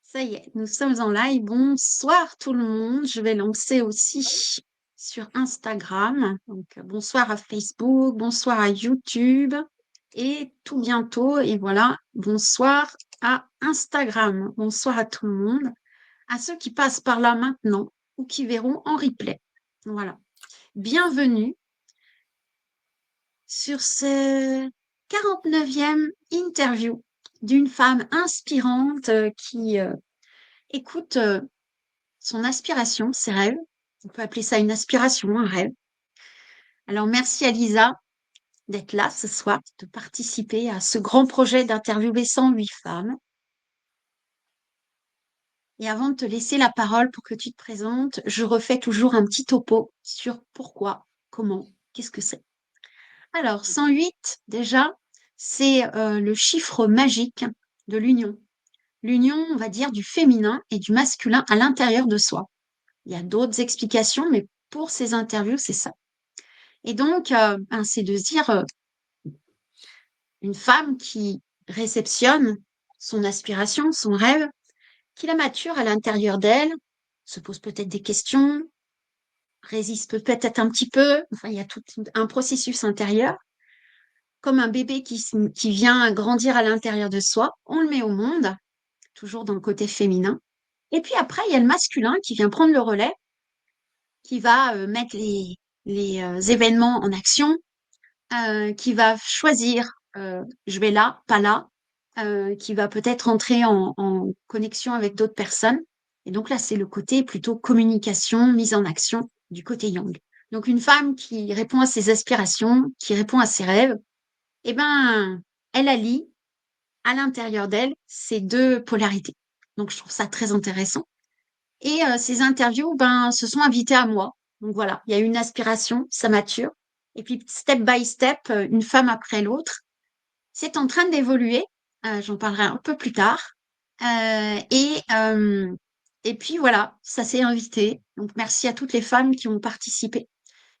Ça y est, nous sommes en live. Bonsoir tout le monde. Je vais lancer aussi sur Instagram. Donc, bonsoir à Facebook, bonsoir à YouTube et tout bientôt. Et voilà, bonsoir à Instagram. Bonsoir à tout le monde, à ceux qui passent par là maintenant ou qui verront en replay. Voilà. Bienvenue sur ce 49e interview d'une femme inspirante qui écoute son aspiration, ses rêves. On peut appeler ça une aspiration, un rêve. Alors, merci à Lisa d'être là ce soir, de participer à ce grand projet d'interviewer 108 femmes. Et avant de te laisser la parole pour que tu te présentes, je refais toujours un petit topo sur pourquoi, comment, qu'est-ce que c'est. Alors, 108, déjà, c'est le chiffre magique de l'union. L'union, on va dire, du féminin et du masculin à l'intérieur de soi. Il y a d'autres explications, mais pour ces interviews, c'est ça. Et donc, c'est de se dire, une femme qui réceptionne son aspiration, son rêve, qui la mature à l'intérieur d'elle, se pose peut-être des questions, résiste peut-être un petit peu, enfin, il y a tout un processus intérieur, comme un bébé qui vient grandir à l'intérieur de soi, on le met au monde, toujours dans le côté féminin. Et puis après, il y a le masculin qui vient prendre le relais, qui va mettre les événements en action, qui va choisir je vais là, pas là, qui va peut-être entrer en connexion avec d'autres personnes. Et donc là, c'est le côté plutôt communication, mise en action du côté Yang. Donc une femme qui répond à ses aspirations, qui répond à ses rêves, eh ben, elle allie à l'intérieur d'elle ces deux polarités. Donc je trouve ça très intéressant. Et ces interviews, se sont invitées à moi. Donc voilà, il y a une aspiration, ça mature. Et puis step by step, une femme après l'autre, c'est en train d'évoluer. J'en parlerai un peu plus tard. Euh, et, euh, et puis voilà, ça s'est invité. Donc merci à toutes les femmes qui ont participé.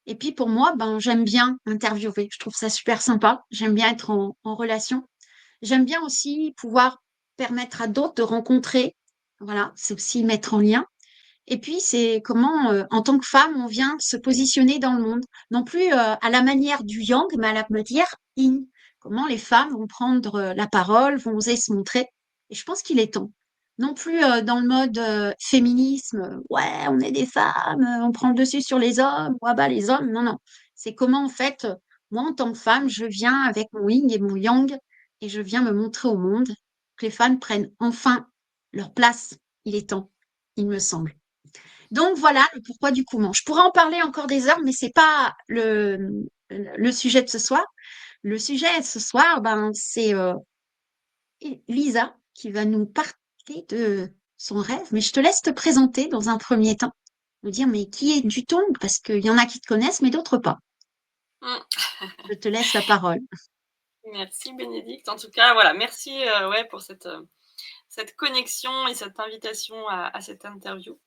Et puis pour moi, j'aime bien interviewer. Je trouve ça super sympa. J'aime bien être en relation. J'aime bien aussi pouvoir permettre à d'autres de rencontrer. Voilà, c'est aussi mettre en lien. Et puis, c'est comment, en tant que femme, on vient se positionner dans le monde. Non plus à la manière du yang, mais à la manière yin. Comment les femmes vont prendre la parole, vont oser se montrer. Et je pense qu'il est temps. Non plus dans le mode féminisme, ouais, on est des femmes, on prend le dessus sur les hommes, ouais, bah les hommes. Non, non. C'est comment, en fait, moi, en tant que femme, je viens avec mon yin et mon yang et je viens me montrer au monde que les femmes prennent enfin leur place. Il est temps, il me semble. Donc voilà le pourquoi du comment. Je pourrais en parler encore des heures, mais c'est pas le sujet de ce soir. Le sujet de ce soir, c'est Lisa qui va nous parler de son rêve. Mais je te laisse te présenter dans un premier temps, nous dire mais qui est Dutong, parce qu'il y en a qui te connaissent, mais d'autres pas. Mmh. Je te laisse la parole. Merci Bénédicte. En tout cas, voilà, merci ouais, pour cette connexion et cette invitation à cette interview.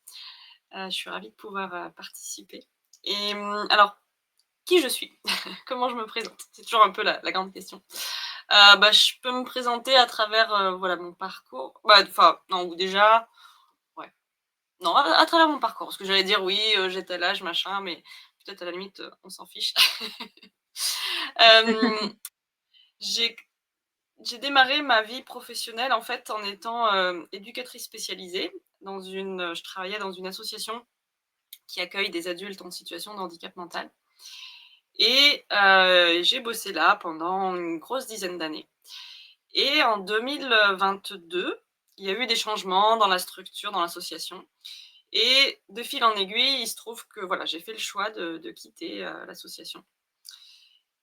Je suis ravie de pouvoir participer. Et alors, qui je suis? Comment je me présente? C'est toujours un peu la grande question. Je peux me présenter à travers voilà, mon parcours. Enfin, non, ou déjà, ouais. Non, à travers mon parcours. Parce que j'allais dire, oui, j'étais l'âge, machin, mais peut-être à la limite, on s'en fiche. Euh, j'ai J'ai démarré ma vie professionnelle, en fait, en étant, éducatrice spécialisée je travaillais dans une association qui accueille des adultes en situation de handicap mental et j'ai bossé là pendant une grosse dizaine d'années et en 2022, il y a eu des changements dans la structure, dans l'association et de fil en aiguille, il se trouve que, voilà, j'ai fait le choix de quitter, l'association.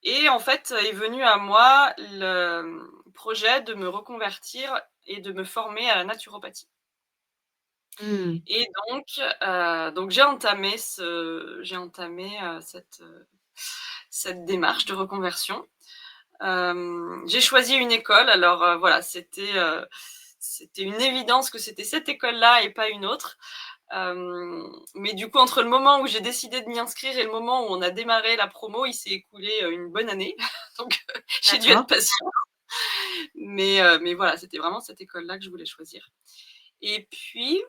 Et en fait, est venu à moi le projet de me reconvertir et de me former à la naturopathie. Hmm. Et donc j'ai entamé cette démarche de reconversion. J'ai choisi une école, alors voilà, c'était une évidence que c'était cette école-là et pas une autre. Mais du coup, entre le moment où j'ai décidé de m'y inscrire et le moment où on a démarré la promo, il s'est écoulé une bonne année. Donc, j'ai dû être D'accord. patiente. Mais voilà, c'était vraiment cette école-là que je voulais choisir. Et puis,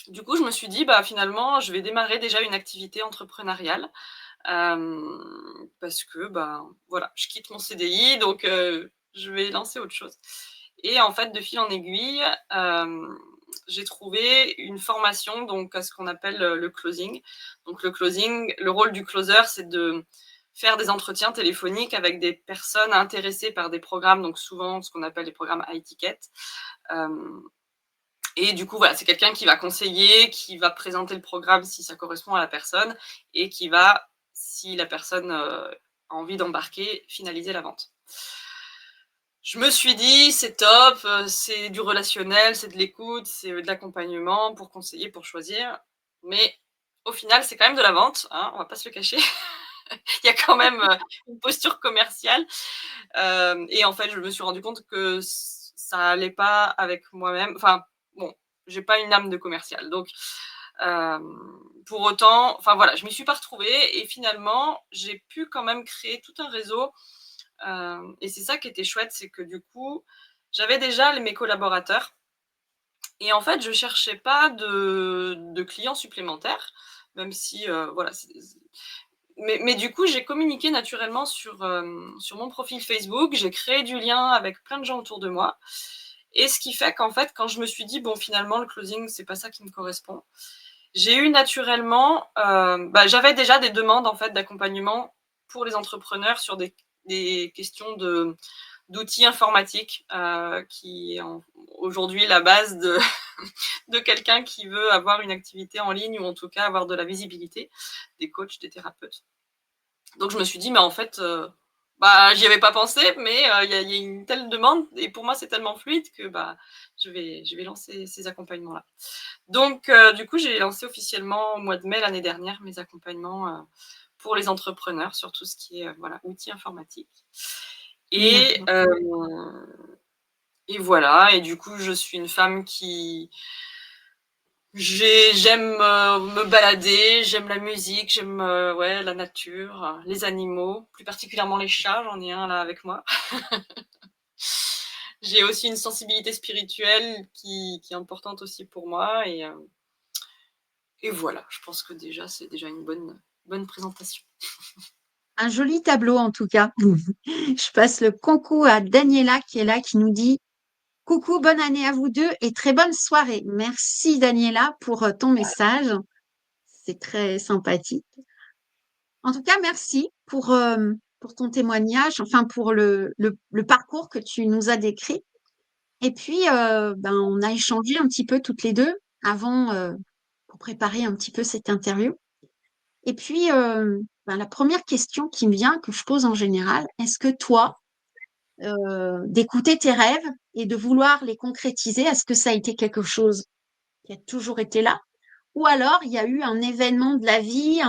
du coup, je me suis dit: finalement, je vais démarrer déjà une activité entrepreneuriale». Parce que, voilà, je quitte mon CDI, donc je vais lancer autre chose. Et en fait, de fil en aiguille, j'ai trouvé une formation donc à ce qu'on appelle, le closing. Donc le closing, le rôle du closer, c'est de faire des entretiens téléphoniques avec des personnes intéressées par des programmes, donc souvent ce qu'on appelle les programmes high ticket. Hem et du coup, voilà, c'est quelqu'un qui va conseiller, qui va présenter le programme si ça correspond à la personne et qui va, si la personne a envie d'embarquer, finaliser la vente. Je me suis dit, c'est top, c'est du relationnel, c'est de l'écoute, c'est de l'accompagnement pour conseiller, pour choisir. Mais au final, c'est quand même de la vente, hein, on va pas se le cacher. Il y a quand même une posture commerciale. Et en fait, je me suis rendu compte que ça allait pas avec moi-même. Enfin, bon, j'ai pas une âme de commercial. Donc, pour autant, enfin voilà, je m'y suis pas retrouvée et finalement, j'ai pu quand même créer tout un réseau. Et c'est ça qui était chouette, c'est que du coup, j'avais déjà mes collaborateurs et en fait, je cherchais pas de clients supplémentaires, même si voilà, mais du coup, j'ai communiqué naturellement sur mon profil Facebook, j'ai créé du lien avec plein de gens autour de moi et ce qui fait qu'en fait, quand je me suis dit: «Bon, finalement, le closing, c'est pas ça qui me correspond», j'ai eu naturellement, j'avais déjà des demandes, en fait, d'accompagnement pour les entrepreneurs sur des questions d'outils informatiques, qui est en aujourd'hui la base de de quelqu'un qui veut avoir une activité en ligne ou en tout cas avoir de la visibilité, des coachs, des thérapeutes. Donc je me suis dit: «Mais en fait, j'y avais pas pensé, mais il y a une telle demande et pour moi, c'est tellement fluide que, je vais lancer ces accompagnements-là». Donc du coup, j'ai lancé officiellement au mois de mai l'année dernière mes accompagnements, pour les entrepreneurs sur tout ce qui est, voilà, outils informatiques et D'accord. hem et voilà et du coup, je suis une femme qui j'aime, me balader, j'aime la musique, j'aime, ouais, la nature, les animaux, plus particulièrement les chats, j'en ai un là avec moi. J'ai aussi une sensibilité spirituelle qui est importante aussi pour moi et voilà, je pense que déjà, c'est déjà une bonne présentation. Un joli tableau en tout cas. Je passe le concours à Daniela qui est là, qui nous dit coucou, bonne année à vous deux et très bonne soirée. Merci Daniela pour ton message. C'est très sympathique. En tout cas, merci pour ton témoignage, enfin pour le parcours que tu nous as décrit. Et puis, on a échangé un petit peu toutes les deux avant, pour préparer un petit peu cette interview. Et puis, la première question qui me vient, que je pose en général, est-ce que toi, d'écouter tes rêves et de vouloir les concrétiser, est-ce que ça a été quelque chose qui a toujours été là? Ou alors il y a eu un événement de la vie,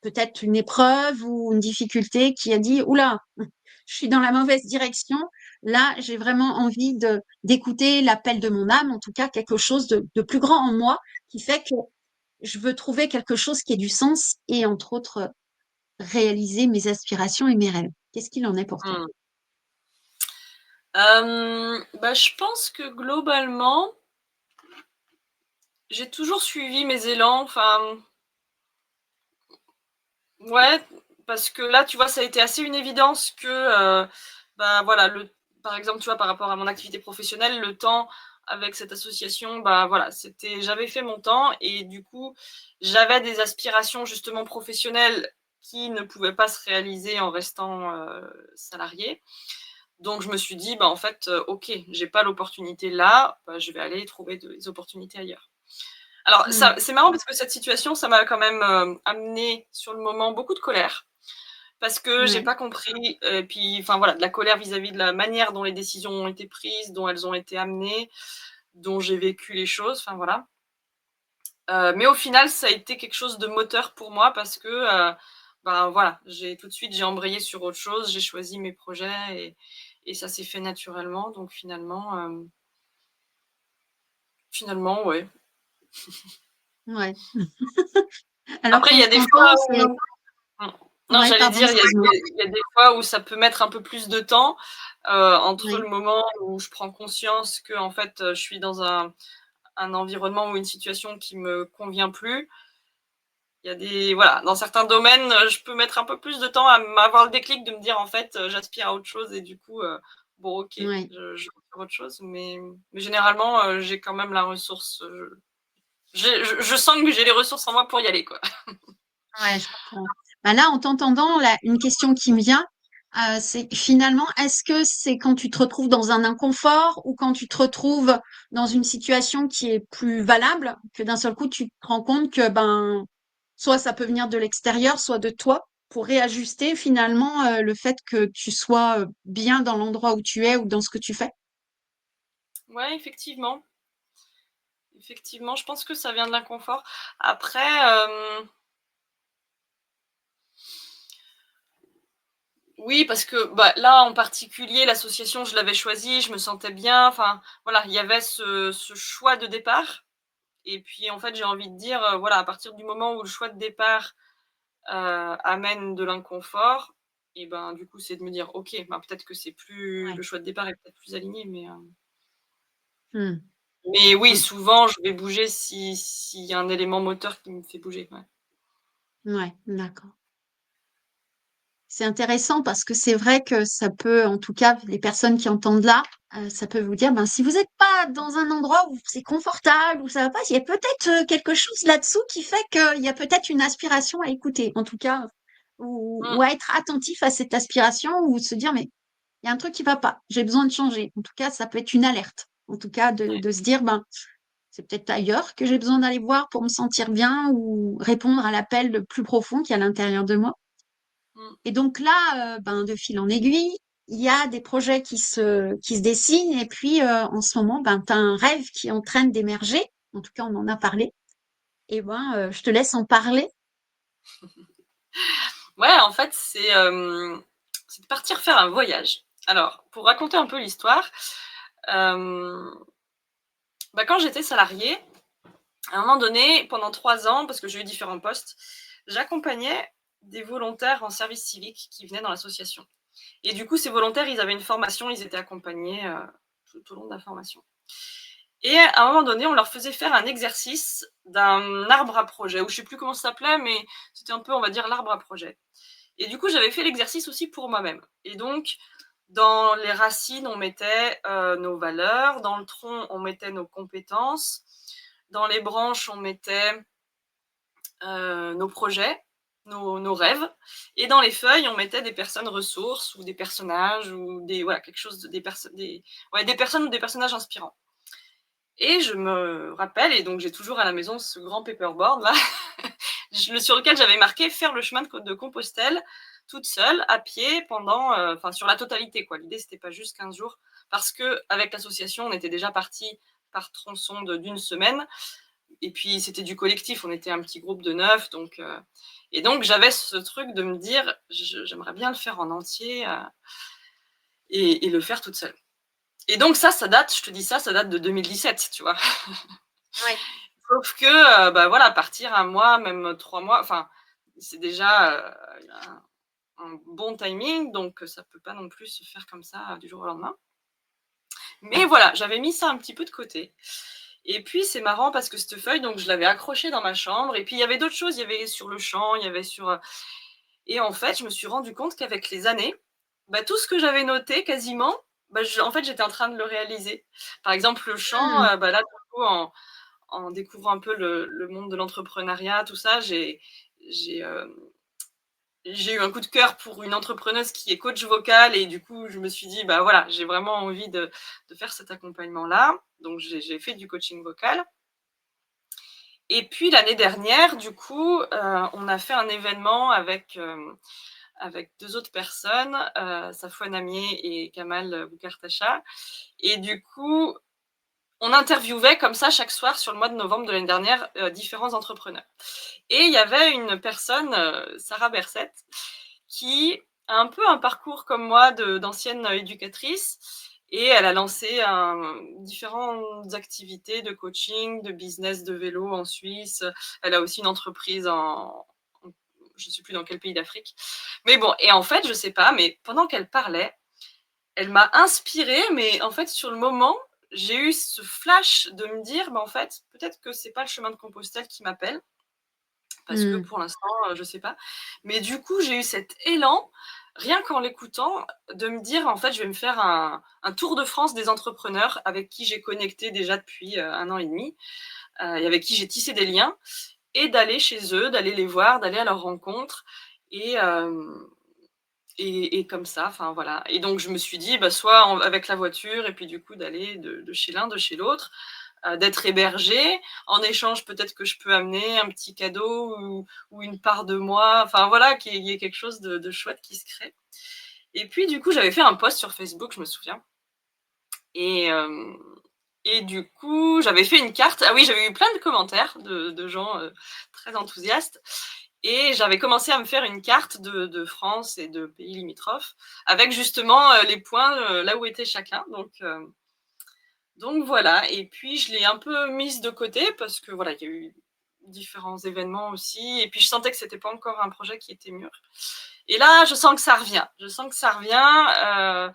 peut-être une épreuve ou une difficulté qui a dit, oula, je suis dans la mauvaise direction. Là, j'ai vraiment envie d'écouter l'appel de mon âme, en tout cas quelque chose de plus grand en moi qui fait que je veux trouver quelque chose qui ait du sens et entre autres réaliser mes aspirations et mes rêves. Qu'est-ce qu'il en est pour toi? Mmh. Je pense que globalement, j'ai toujours suivi mes élans, enfin, ouais, parce que là, tu vois, ça a été assez une évidence que, voilà, par exemple, tu vois, par rapport à mon activité professionnelle, le temps avec cette association, voilà, j'avais fait mon temps et du coup, j'avais des aspirations justement professionnelles qui ne pouvaient pas se réaliser en restant, salariée. Donc je me suis dit: «En fait, OK, j'ai pas l'opportunité là, je vais aller trouver des opportunités ailleurs». Alors ça Mmh. c'est marrant parce que cette situation, ça m'a quand même, amené sur le moment beaucoup de colère parce que j'ai Ouais. pas compris et puis enfin voilà, de la colère vis-à-vis de la manière dont les décisions ont été prises, dont elles ont été amenées, dont j'ai vécu les choses, enfin voilà. Mais au final, ça a été quelque chose de moteur pour moi parce que, voilà, j'ai embrayé sur autre chose, j'ai choisi mes projets et ça s'est fait naturellement donc finalement ouais. Ouais. Alors Après il quand y je a des fois, t'entends, c'est mmh. Non, Ouais, j'allais pardon, dire, excuse-moi. il y a des fois où ça peut mettre un peu plus de temps, entre Oui, le moment où je prends conscience qu'en fait, je suis dans un environnement ou une situation qui me convient plus. Il y a des voilà, dans certains domaines, je peux mettre un peu plus de temps à avoir le déclic de me dire: «En fait, j'aspire à autre chose» et du coup, bon OK, ouais, je vais faire autre chose, mais généralement, j'ai quand même la ressource, je sens que j'ai les ressources en moi pour y aller, quoi. ouais, je comprends. Bah là, en t'entendant, là, une question qui me vient, c'est finalement, est-ce que c'est quand tu te retrouves dans un inconfort ou quand tu te retrouves dans une situation qui est plus valable, que d'un seul coup, tu te rends compte que ben, soit ça peut venir de l'extérieur, soit de toi, pour réajuster finalement le fait que tu sois bien dans l'endroit où tu es ou dans ce que tu fais? Ouais, effectivement, je pense que ça vient de l'inconfort. Après, oui, parce que, bah, là, en particulier, l'association, je l'avais choisie, je me sentais bien, enfin, voilà, il y avait ce choix de départ et puis, en fait, j'ai envie de dire, voilà, à partir du moment où le choix de départ, amène de l'inconfort et ben, du coup, c'est de me dire: «OK, ben, peut-être que c'est plus Ouais. le choix de départ est peut-être plus aligné», Hmm. mais oui, Ok. souvent, je vais bouger si s'il y a un élément moteur qui me fait bouger, ouais. Ouais, d'accord. C'est intéressant parce que c'est vrai que ça peut, en tout cas, les personnes qui entendent là, ça peut vous dire, ben, si vous n'êtes pas dans un endroit où c'est confortable, où ça va pas, il y a peut-être quelque chose là-dessous qui fait qu'il y a peut-être une aspiration à écouter, en tout cas, Mmh, ou à être attentif à cette aspiration ou se dire, mais il y a un truc qui va pas, j'ai besoin de changer. En tout cas, ça peut être une alerte. En tout cas, ouais. de se dire, ben, c'est peut-être ailleurs que j'ai besoin d'aller voir pour me sentir bien ou répondre à l'appel le plus profond qui est à l'intérieur de moi. Mmh, Et donc là, ben, de fil en aiguille, il y a des projets qui se dessinent. Et puis, en ce moment, ben, tu as un rêve qui est en train d'émerger. En tout cas, on en a parlé. Et ben, je te laisse en parler. ouais, en fait, c'est de partir faire un voyage. Alors, pour raconter un peu l'histoire, hem, bah, quand j'étais salariée, à un moment donné, pendant 3 ans, parce que j'ai eu différents postes, j'accompagnais des volontaires en service civique qui venaient dans l'association et du coup, ces volontaires, ils avaient une formation, ils étaient accompagnés, tout au long de la formation et à un moment donné, on leur faisait faire un exercice d'un arbre à projet ou je sais plus comment ça s'appelait, mais c'était un peu, on va dire, l'arbre à projet et du coup, j'avais fait l'exercice aussi pour moi-même et donc dans les racines, on mettait, nos valeurs, dans le tronc, on mettait nos compétences, dans les branches, on mettait nos projets, nos rêves. Et dans les feuilles, on mettait des personnes ressources ou des personnages ou des voilà quelque chose de, des personnes ou des personnages inspirants. Et je me rappelle, et donc j'ai toujours à la maison ce grand paperboard là, sur lequel j'avais marqué faire le chemin de Compostelle toute seule à pied pendant, enfin sur la totalité quoi. L'idée c'était pas juste 15 jours parce que avec l'association on était déjà parti par tronçon d'une semaine et puis c'était du collectif, on était un petit groupe de 9, donc et donc j'avais ce truc de me dire: «J'aimerais bien le faire en entier, et le faire toute seule» et donc ça date, je te dis ça, ça date de 2017, tu vois? Ouais. Sauf que, bah, voilà, partir un mois, même 3 mois, enfin, c'est déjà, un bon timing, donc ça peut pas non plus se faire comme ça, du jour au lendemain. Mais voilà, j'avais mis ça un petit peu de côté et puis c'est marrant parce que cette feuille, donc je l'avais accrochée dans ma chambre et puis il y avait d'autres choses, il y avait sur le chant, il y avait sur, et en fait, je me suis rendu compte qu'avec les années, bah, tout ce que j'avais noté quasiment, bah, en fait, j'étais en train de le réaliser. Par exemple, le chant, Hmm. bah, là, du coup, en découvrant un peu le monde de l'entrepreneuriat, tout ça, j'ai, j'ai eu un coup de cœur pour une entrepreneuse qui est coach vocal et du coup, je me suis dit: «Bah, voilà, j'ai vraiment envie de faire cet accompagnement-là». Donc j'ai fait du coaching vocal et puis l'année dernière, du coup, on a fait un événement avec 2 autres personnes, Safouane Amier et Kamal Boukartacha et du coup, on interviewait comme ça chaque soir sur le mois de novembre de l'année dernière, différents entrepreneurs. Et il y avait une personne, Sarah Berset, qui a un peu un parcours comme moi d'ancienne éducatrice et elle a lancé différentes activités de coaching, de business de vélo en Suisse. Elle a aussi une entreprise je ne sais plus dans quel pays d'Afrique. Mais bon, et en fait, je ne sais pas, mais pendant qu'elle parlait, elle m'a inspirée, mais en fait, sur le moment, j'ai eu ce flash de me dire, bah, en fait, peut-être que c'est pas le chemin de Compostelle qui m'appelle, parce que Mmh. pour l'instant, je sais pas. Mais du coup, j'ai eu cet élan, rien qu'en l'écoutant, de me dire: «En fait, je vais me faire un tour de France des entrepreneurs avec qui j'ai connecté déjà depuis, 1 an et demi, et avec qui j'ai tissé des liens», et d'aller chez eux, d'aller les voir, d'aller à leur rencontre et comme ça, enfin voilà. Et donc je me suis dit, bah, soit avec la voiture et puis du coup d'aller de chez l'un, de chez l'autre, d'être hébergée. En échange, peut-être que je peux amener un petit cadeau ou une part de moi, enfin voilà, qu'il y ait quelque chose de chouette qui se crée. Et puis du coup, j'avais fait un post sur Facebook, je me souviens. Et, et du coup, j'avais fait une carte. Ah oui, j'avais eu plein de commentaires de gens très enthousiastes. Et j'avais commencé à me faire une carte de France et de pays limitrophes, avec justement les points là où était chacun. Donc voilà. Et puis je l'ai un peu mise de côté parce que voilà, il y a eu différents événements aussi. Et puis je sentais que c'était pas encore un projet qui était mûr. Et là, je sens que ça revient. Je sens que ça revient.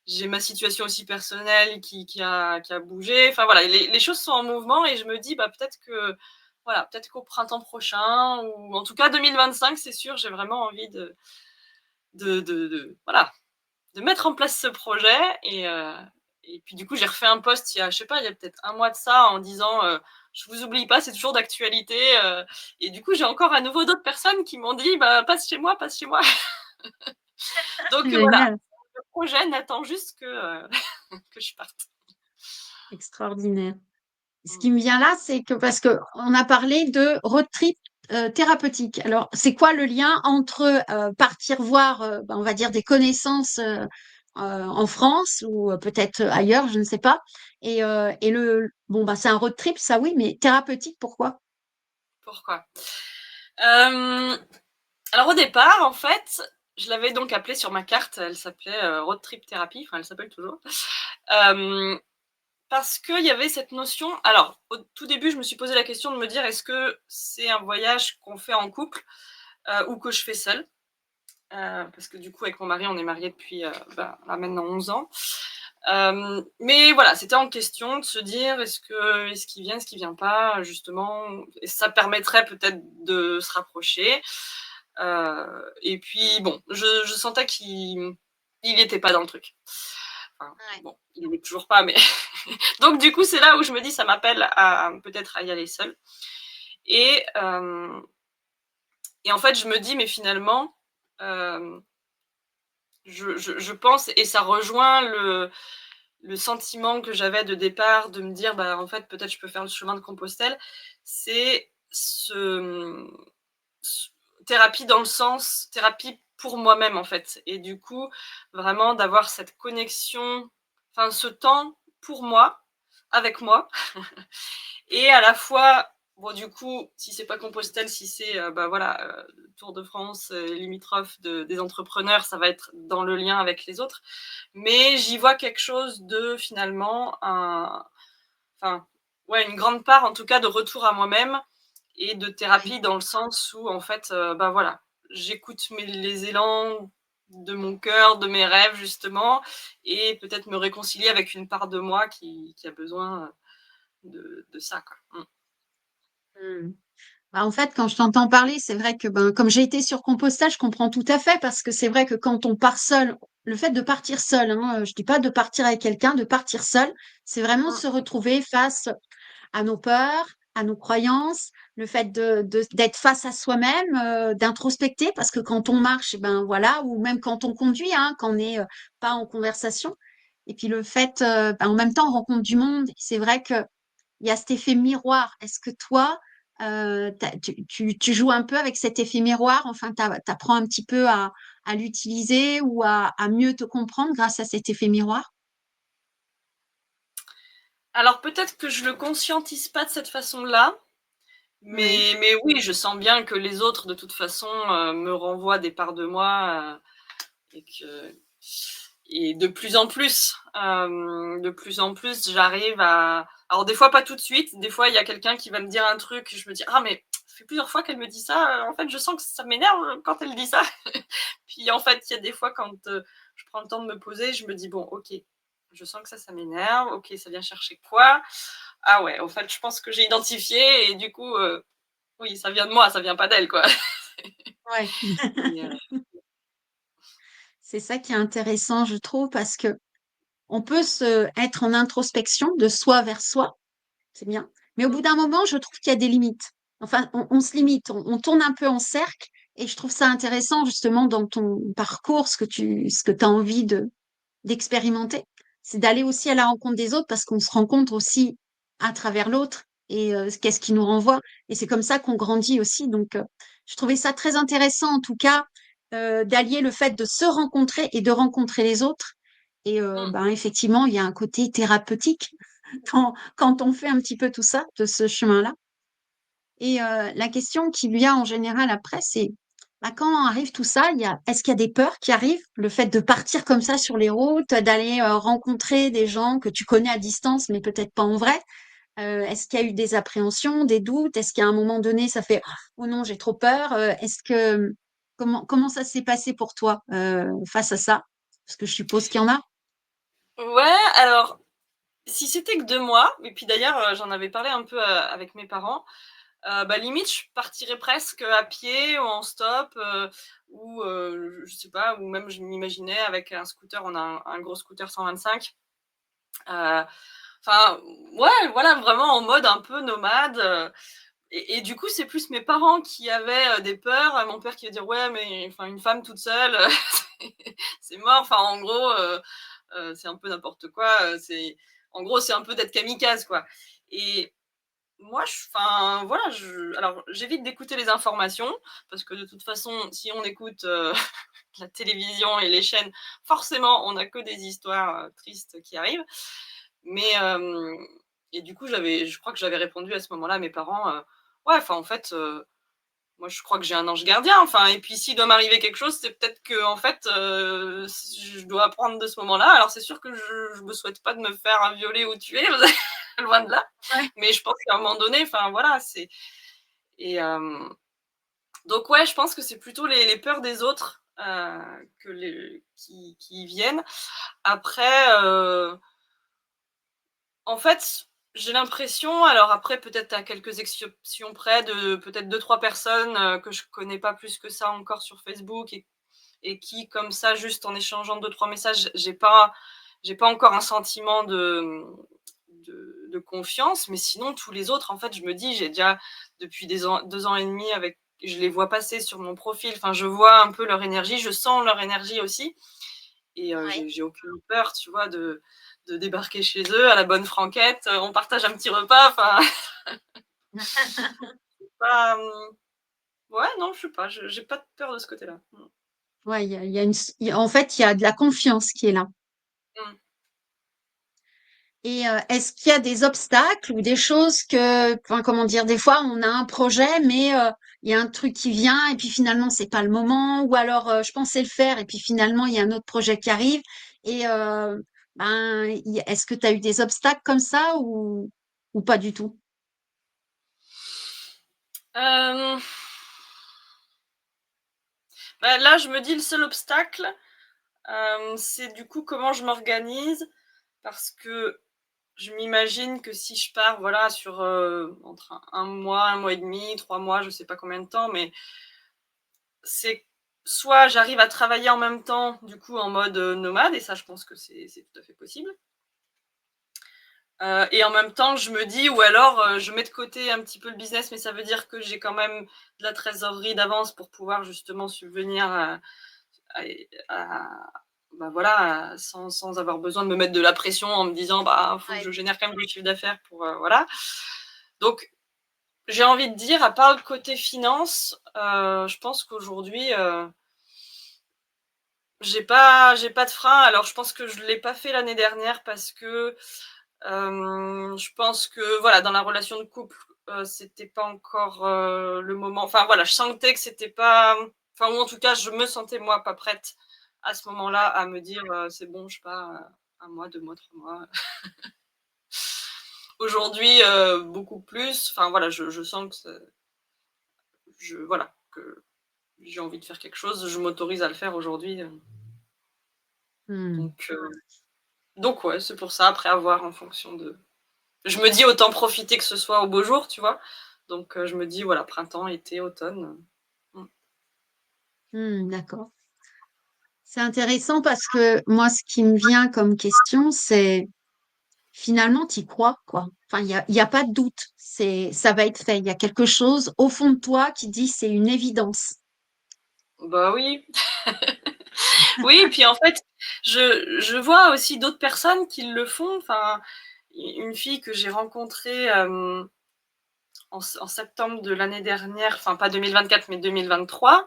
J'ai ma situation aussi personnelle qui a bougé. Enfin voilà, les choses sont en mouvement et je me dis, bah, peut-être que voilà, peut-être qu'au printemps prochain ou en tout cas 2025, c'est sûr, j'ai vraiment envie voilà, de mettre en place ce projet. Et puis du coup, j'ai refait un post il y a, je sais pas, il y a peut-être un mois de ça en disant je vous oublie pas, c'est toujours d'actualité. Et du coup, j'ai encore à nouveau d'autres personnes qui m'ont dit bah, passe chez moi, passe chez moi. Donc voilà, Génial, le projet n'attend juste que, que je parte. extraordinaire. Ce Mm. qui me vient là, c'est que parce qu'on a parlé de road trip thérapeutique. Alors, c'est quoi le lien entre partir voir, ben, on va dire, des connaissances en France ou peut-être ailleurs, je ne sais pas, et bon, bah, c'est un road trip, ça oui, mais thérapeutique, pourquoi? Pourquoi? Alors au départ, en fait, je l'avais donc appelée sur ma carte, elle s'appelait Road Trip Thérapie, enfin elle s'appelle toujours. Euh, Parce qu'il y avait cette notion. Alors, au tout début, je me suis posé la question de me dire est-ce que c'est un voyage qu'on fait en couple ou que je fais seule. Parce que du coup, avec mon mari, on est mariés depuis là, maintenant 11 ans. Mais voilà, c'était en question de se dire est-ce qu'il vient, est-ce qu'il vient pas, justement. Et ça permettrait peut-être de se rapprocher. Et puis, bon, je sentais qu'il n'était pas dans le truc. Enfin, Ouais. bon, il n'est toujours pas, mais. Donc, du coup, c'est là où je me dis ça m'appelle à peut-être à y aller seule. Et, euh, et en fait, je me dis, mais finalement, euh, je pense, et ça rejoint le sentiment que j'avais de départ de me dire, bah, en fait, peut-être je peux faire le chemin de Compostelle, c'est ce thérapie dans le sens, thérapie pour moi-même, en fait. Et du coup, vraiment d'avoir cette connexion, enfin, ce temps pour moi, avec moi, et à la fois, bon, du coup, si c'est pas Compostelle, si c'est bah, voilà, Tour de France, limitrophe des entrepreneurs, ça va être dans le lien avec les autres. Mais j'y vois quelque chose de finalement, enfin, ouais, une grande part en tout cas de retour à moi-même et de Ouais. thérapie dans le sens où en fait, bah voilà, j'écoute les élans de mon cœur, de mes rêves justement, et peut-être me réconcilier avec une part de moi qui a besoin de ça, quoi. Hmm. Bah, en fait, quand je t'entends parler, c'est vrai que ben, comme j'ai été sur Compostelle, je comprends tout à fait parce que c'est vrai que quand on part seul, le fait de partir seul, hein, je dis pas de partir avec quelqu'un, de partir seul, c'est vraiment Mmh. se retrouver face à nos peurs, à nos croyances, le fait d'être face à soi-même, d'introspecter, parce que quand on marche, eh ben voilà, ou même quand on conduit, hein, quand on n'est pas en conversation, et puis le fait, ben, en même temps, on rencontre du monde. C'est vrai que il y a cet effet miroir. Est-ce que toi, tu joues un peu avec cet effet miroir, enfin, tu apprends un petit peu à l'utiliser ou à mieux te comprendre grâce à cet effet miroir? Alors peut-être que je le conscientise pas de cette façon-là, Oui. mais oui, je sens bien que les autres de toute façon, me renvoient des parts de moi, et que et de plus en plus, j'arrive à alors des fois pas tout de suite, des fois il y a quelqu'un qui va me dire un truc, je me dis: «Ah mais fait plusieurs fois qu'elle me dit ça, en fait, je sens que ça m'énerve quand elle dit ça. Puis en fait, il y a des fois quand, je prends le temps de me poser, je me dis: «Bon, OK, je sens que ça m'énerve. OK, ça vient chercher quoi? Ah ouais, au fait, je pense que j'ai identifié et du coup, oui, ça vient de moi, ça vient pas d'elle, quoi». Ouais. Et C'est ça qui est intéressant, je trouve, parce que on peut se être en introspection de soi vers soi, c'est bien. Mais au mmh, bout d'un moment, je trouve qu'il y a des limites. Enfin, on se limite, on tourne un peu en cercle. Et je trouve ça intéressant, justement, dans ton parcours, ce que tu as envie d'expérimenter. C'est d'aller aussi à la rencontre des autres parce qu'on se rencontre aussi à travers l'autre et qu'est-ce qui nous renvoie. Et c'est comme ça qu'on grandit aussi. Donc, je trouvais ça très intéressant, en tout cas, d'allier le fait de se rencontrer et de rencontrer les autres. Et mmh. ben, effectivement, il y a un côté thérapeutique quand on fait un petit peu tout ça, de ce chemin-là. Et la question qui vient en général après, c'est bah, quand arrive tout ça, est-ce qu'il y a des peurs qui arrivent? Le fait de partir comme ça sur les routes, d'aller rencontrer des gens que tu connais à distance, mais peut-être pas en vrai. Est-ce qu'il y a eu des appréhensions, des doutes? Est-ce qu'à un moment donné, ça fait oh non, j'ai trop peur? Comment ça s'est passé pour toi face à ça? Parce que je suppose qu'il y en a. Ouais, alors, si c'était que 2 mois et puis d'ailleurs, j'en avais parlé un peu, avec mes parents, bah, limite, je partirais presque à pied ou en stop, ou je sais pas, ou même je m'imaginais avec un scooter, on a un gros scooter 125, heu, enfin, ouais, voilà, vraiment en mode un peu nomade, et du coup, c'est plus mes parents qui avaient, des peurs, mon père qui va dire: «Ouais, mais enfin, une femme toute seule, c'est mort». Enfin, en gros, c'est un peu n'importe quoi, c'est en gros, c'est un peu d'être kamikaze, quoi. Et moi, enfin, voilà, alors j'évite d'écouter les informations parce que de toute façon, si on écoute, la télévision et les chaînes, forcément, on n'a que des histoires, tristes qui arrivent. Mais, et du coup, je crois que j'avais répondu à ce moment-là à mes parents, «Ouais, enfin, en fait, moi, je crois que j'ai un ange gardien, enfin, et puis s'il doit m'arriver quelque chose, c'est peut-être que en fait, je dois apprendre de ce moment-là. Alors c'est sûr que je me souhaite pas de me faire violer ou tuer, loin de là, Ouais. mais je pense qu'à un moment donné, enfin, voilà, c'est et donc ouais, je pense que c'est plutôt les peurs des autres, que les qui viennent. Après, en fait, j'ai l'impression, alors après peut-être à quelques exceptions près, de peut-être deux trois personnes, que je connais pas plus que ça encore sur Facebook et qui comme ça, juste en échangeant deux trois messages, j'ai pas encore un sentiment de confiance. Mais sinon tous les autres, en fait, je me dis, j'ai déjà depuis des ans 2 ans et demi avec je les vois passer sur mon profil, enfin je vois un peu leur énergie, je sens leur énergie aussi. Et Ouais. j'ai aucune peur, tu vois, de débarquer chez eux à la bonne franquette, on partage un petit repas, enfin, pas, ouais, non, je sais pas, je j'ai pas de peur de ce côté-là. Mmh. Ouais, en fait, il y a de la confiance qui est là. Mmh. Et est-ce qu'il y a des obstacles ou des choses enfin, comment dire, des fois on a un projet, mais il y a un truc qui vient et puis finalement c'est pas le moment, ou alors je pensais le faire et puis finalement il y a un autre projet qui arrive. Et ben, est-ce que tu as eu des obstacles comme ça ou pas du tout? Hem, Bah, là, je me dis le seul obstacle, c'est du coup comment je m'organise parce que je m'imagine que si je pars, voilà, sur, entre un mois et demi, 3 mois, je sais pas combien de temps, mais c'est soit j'arrive à travailler en même temps, du coup en mode, nomade, et ça je pense que c'est tout à fait possible. Et en même temps, je me dis, ou alors, je mets de côté un petit peu le business, mais ça veut dire que j'ai quand même de la trésorerie d'avance pour pouvoir justement subvenir à bah, voilà, sans avoir besoin de me mettre de la pression en me disant: «Bah, faut que je Ouais. génère quand même du chiffre d'affaires pour, voilà». Donc j'ai envie de dire, à part le côté finance, je pense qu'aujourd'hui, j'ai pas de frein. Alors je pense que je l'ai pas fait l'année dernière parce que, je pense que, voilà, dans la relation de couple, c'était pas encore, le moment. Enfin voilà, je sentais que c'était pas, enfin, ou en tout cas, je me sentais moi pas prête à ce moment-là à me dire, «C'est bon, je pars, 1 mois, 2 mois, 3 mois». Aujourd'hui, beaucoup plus. Enfin voilà, je sens que voilà, que j'ai envie de faire quelque chose, je m'autorise à le faire aujourd'hui. Mmh. Donc, heu, donc ouais, c'est pour ça. Après, à voir en fonction de. Je me dis autant profiter que ce soit au beau jour, tu vois. Donc, je me dis voilà, printemps, été, automne. Mmh, d'accord. C'est intéressant parce que moi, ce qui me vient comme question, c'est finalement, tu y crois, quoi. Enfin, il y a pas de doute. Ça va être fait. Il y a quelque chose au fond de toi qui dit c'est une évidence. Bah oui. Oui, et puis en fait, je vois aussi d'autres personnes qui le font. Enfin, une fille que j'ai rencontrée en septembre de l'année dernière, enfin pas 2024 mais 2023.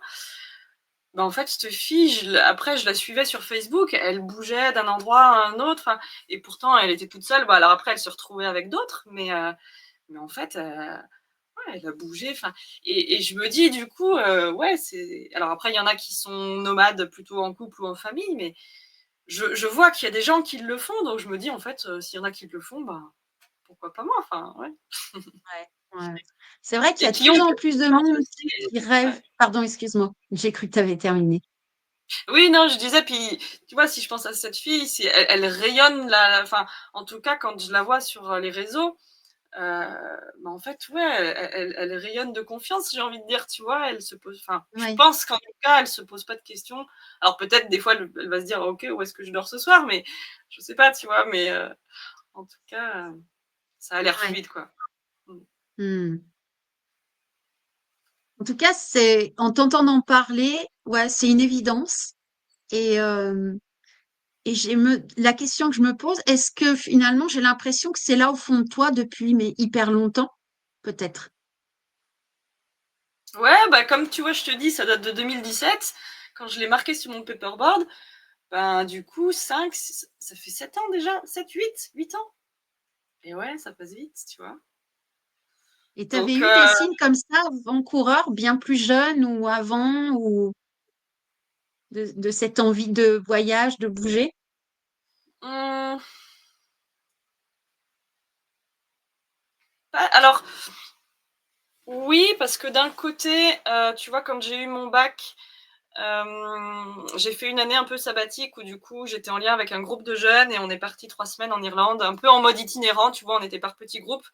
Bah, en fait, cette fille, après, je la suivais sur Facebook, elle bougeait d'un endroit à un autre, enfin, et pourtant, elle était toute seule. Bah, alors après, elle se retrouvait avec d'autres, mais en fait, ouais, elle a bougé. Enfin, et je me dis, du coup, ouais, c'est. Alors après, il y en a qui sont nomades plutôt en couple ou en famille, mais je vois qu'il y a des gens qui le font, donc je me dis, en fait, s'il y en a qui le font, bah, pourquoi pas moi, enfin, ouais. Ouais, ouais. C'est vrai qu'il y Et a de qui ont plus en cette plus de confiance monde aussi. qui rêve. Ouais. Pardon, excuse-moi. J'ai cru que tu avais terminé. Oui, non, je disais, puis tu vois, si je pense à cette fille, elle rayonne, enfin, en tout cas, quand je la vois sur les réseaux, bah, en fait, ouais, elle rayonne de confiance, j'ai envie de dire, tu vois, elle se pose, enfin, je Oui, pense qu'en tout cas, elle se pose pas de questions. Alors peut-être des fois, elle va se dire, ok, où est-ce que je dors ce soir, mais je sais pas, tu vois, mais en tout cas, ça a l'air ouais. fluide, quoi. Mm. Hmm. En tout cas, c'est en t'entendant parler, ouais, c'est une évidence. Et la question que je me pose, est-ce que finalement j'ai l'impression que c'est là au fond de toi depuis mais hyper longtemps? Peut-être. Ouais, bah comme tu vois, je te dis, ça date de 2017, quand je l'ai marqué sur mon paperboard. Ben, du coup, 5, ça fait 7 ans déjà, 7, 8 ans. Et ouais, ça passe vite, tu vois. Et tu avais Donc, eu des signes comme ça avant-coureur, bien plus jeune ou avant, ou de cette envie de voyage, de bouger? hum, alors, oui, parce que d'un côté, tu vois, quand j'ai eu mon bac, j'ai fait une année un peu sabbatique où du coup, j'étais en lien avec un groupe de jeunes et on est parti 3 semaines en Irlande, un peu en mode itinérant, tu vois, on était par petits groupes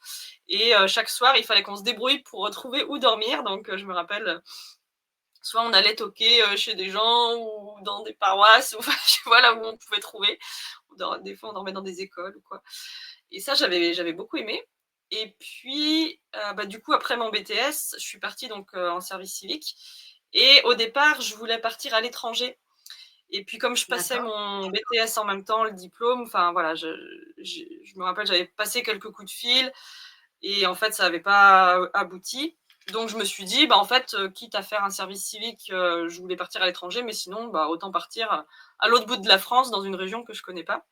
et chaque soir, il fallait qu'on se débrouille pour retrouver où dormir. Donc, je me rappelle, soit on allait toquer chez des gens ou dans des paroisses, ou, enfin, tu vois, là où on pouvait trouver. Des fois, on dormait dans des écoles ou quoi. Et ça, j'avais beaucoup aimé. Et puis, bah, du coup, après mon BTS, je suis partie donc en service civique. Et au départ, je voulais partir à l'étranger. Et puis, comme je passais D'accord. mon BTS en même temps, le diplôme, enfin voilà, je me rappelle, j'avais passé quelques coups de fil et en fait, ça n'avait pas abouti. Donc, je me suis dit, bah, en fait, quitte à faire un service civique, je voulais partir à l'étranger, mais sinon, bah, autant partir à l'autre bout de la France, dans une région que je connais pas.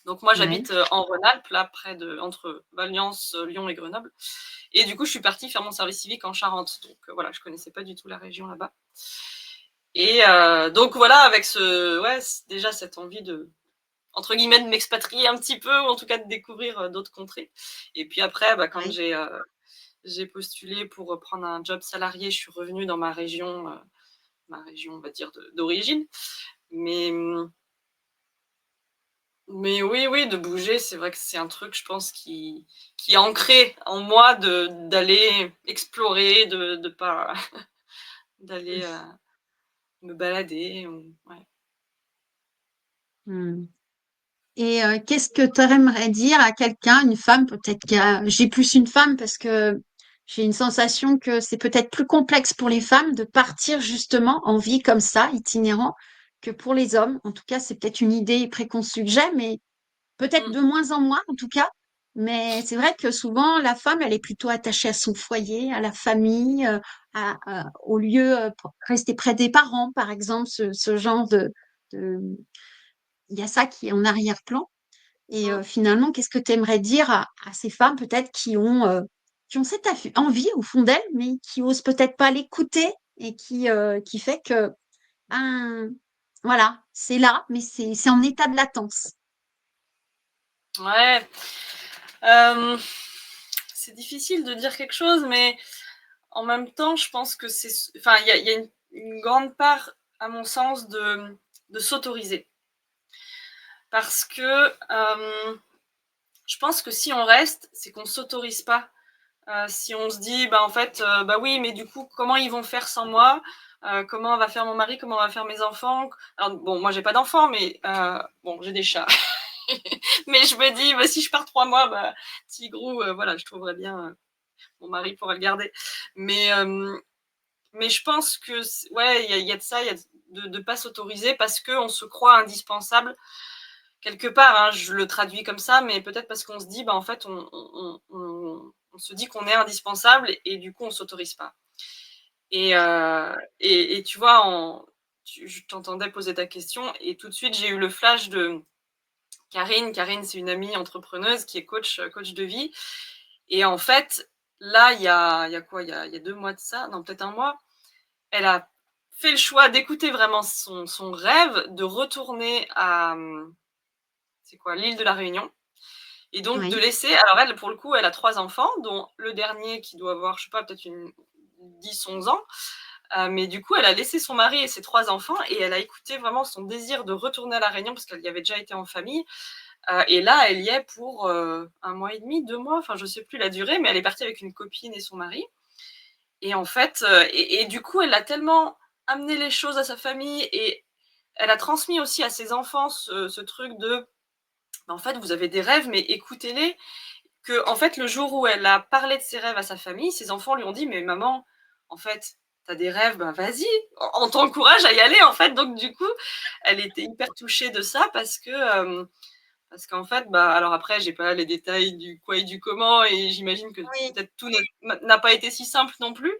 Donc, moi, Ouais. j'habite en Rhône-Alpes, là, entre Valence, Lyon et Grenoble. Et du coup, je suis partie faire mon service civique en Charente. Donc, voilà, je connaissais pas du tout la région là-bas. Et donc, voilà, avec ouais, déjà cette envie de, entre guillemets, de m'expatrier un petit peu, ou en tout cas de découvrir d'autres contrées. Et puis après, bah, quand Ouais. j'ai postulé pour prendre un job salarié, je suis revenue dans ma région, on va dire, d'origine. Mais, mais oui, oui, de bouger, c'est vrai que c'est un truc, je pense, qui est ancré en moi, d'aller explorer, de pas d'aller me balader. Ouais. Hmm. Et qu'est-ce que tu aimerais dire à quelqu'un, une femme, peut-être j'ai plus une femme parce que j'ai une sensation que c'est peut-être plus complexe pour les femmes de partir justement en vie comme ça, itinérant, que pour les hommes. En tout cas, c'est peut-être une idée préconçue que j'ai, mais peut-être Mm. de moins en moins en tout cas. Mais c'est vrai que souvent, la femme, elle est plutôt attachée à son foyer, à la famille, au lieu pour rester près des parents, par exemple, ce genre de... Il y a ça qui est en arrière-plan. Et Mm. finalement, qu'est-ce que tu aimerais dire à ces femmes peut-être qui ont cette envie au fond d'elles, mais qui osent peut-être pas l'écouter et qui fait que, ben, voilà, c'est là, mais c'est en état de latence. Ouais. Euh, c'est difficile de dire quelque chose, mais En même temps, je pense que enfin, il y a une grande part, à mon sens, de s'autoriser. Parce que je pense que si on reste, c'est qu'on ne s'autorise pas. Si on se dit, bah, en fait, bah oui, mais du coup, comment ils vont faire sans moi? Comment va faire mon mari? Comment va faire mes enfants? Alors, bon, moi, j'ai pas d'enfants, mais bon, j'ai des chats. Mais je me dis, bah, si je pars 3 mois, bah, Tigrou, voilà, je trouverais bien mon mari pourrait le garder. Mais, mais je pense que, ouais, il y a de ça, il y a de pas s'autoriser parce qu'on se croit indispensable quelque part, hein, je le traduis comme ça, mais peut-être parce qu'on se dit, bah, en fait, on se dit qu'on est indispensable et du coup, on s'autorise pas. Et tu vois, je t'entendais poser ta question et tout de suite, j'ai eu le flash de Karine. Karine, c'est une amie entrepreneuse qui est coach de vie. Et en fait, là, il y a quoi? Il y a 2 mois de ça, non, peut-être 1 mois, elle a fait le choix d'écouter vraiment son rêve de retourner à, c'est quoi? L'île de la Réunion. Et donc de Oui, laisser, alors elle, pour le coup, elle a 3 enfants, dont le dernier qui doit avoir, je sais pas, peut-être une 10-11 ans. Mais du coup, elle a laissé son mari et ses 3 enfants et elle a écouté vraiment son désir de retourner à La Réunion parce qu'elle y avait déjà été en famille. Et là, elle y est pour 1 mois et demi, 2 mois, enfin je sais plus la durée, mais elle est partie avec une copine et son mari. Et en fait, et du coup, elle a tellement amené les choses à sa famille et elle a transmis aussi à ses enfants ce truc de, bah, en fait, vous avez des rêves, mais écoutez-les. Que, en fait, le jour où elle a parlé de ses rêves à sa famille, ses enfants lui ont dit: «Mais maman, en fait, t'as des rêves, ben vas-y, on t'encourage à y aller», en fait. Donc du coup, elle était hyper touchée de ça parce qu'en fait, bah, alors après, j'ai pas les détails du quoi et du comment et j'imagine que oui, peut-être tout n'a pas été si simple non plus.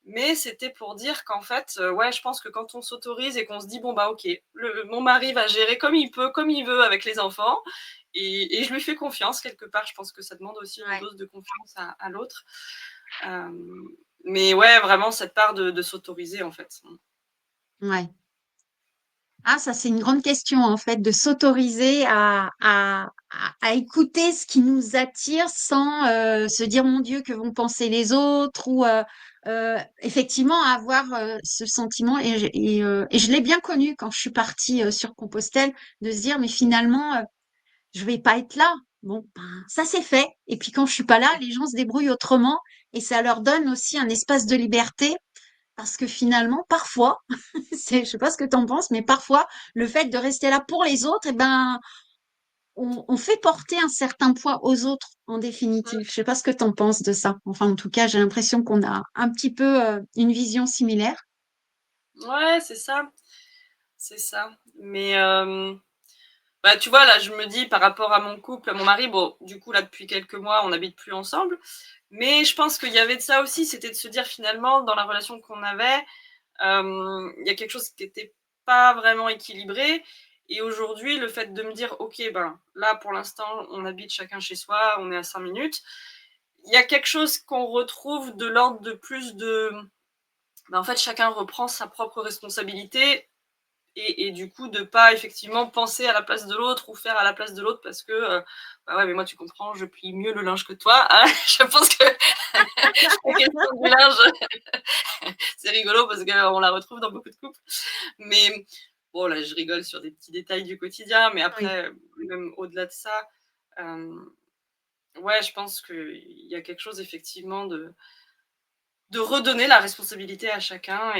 Mais c'était pour dire qu'en fait, ouais, je pense que quand on s'autorise et qu'on se dit: «Bon, bah, OK, le mon mari va gérer comme il peut, comme il veut avec les enfants et je lui fais confiance quelque part». Je pense que ça demande aussi une ouais, dose de confiance à l'autre. Hem, mais ouais, vraiment cette part de s'autoriser, en fait. ouais. Ah, ça, c'est une grande question, en fait, de s'autoriser à écouter ce qui nous attire sans se dire, mon Dieu, que vont penser les autres, ou effectivement avoir ce sentiment. Et je l'ai bien connu quand je suis partie sur Compostelle, de se dire, mais finalement, je vais pas être là. Bon, ben, ça c'est fait. Et puis quand je suis pas là, les gens se débrouillent autrement, et ça leur donne aussi un espace de liberté. Parce que finalement, parfois, je sais pas ce que tu en penses, mais parfois, le fait de rester là pour les autres, eh ben, on fait porter un certain poids aux autres, en définitive. Je sais pas ce que tu en penses de ça. Enfin, en tout cas, j'ai l'impression qu'on a un petit peu une vision similaire. Ouais, c'est ça, c'est ça. Mais bah, tu vois, là, je me dis par rapport à mon couple, à mon mari, bon, du coup, là, depuis quelques mois, on n'habite plus ensemble. Mais je pense qu'il y avait de ça aussi, c'était de se dire finalement, dans la relation qu'on avait, il y a quelque chose qui n'était pas vraiment équilibré. Et aujourd'hui, le fait de me dire, OK, ben là, pour l'instant, on habite chacun chez soi, on est à 5 minutes. Il y a quelque chose qu'on retrouve de l'ordre de plus de, ben, en fait, chacun reprend sa propre responsabilité et du coup, de pas effectivement penser à la place de l'autre ou faire à la place de l'autre parce que, bah ouais, mais moi, tu comprends, je plie mieux le linge que toi, hein. Je pense que la question du linge, c'est rigolo parce qu'on la retrouve dans beaucoup de couples. Mais bon, là, je rigole sur des petits détails du quotidien, mais Oui, après, même au-delà de ça, ouais, je pense qu'il y a quelque chose effectivement de redonner la responsabilité à chacun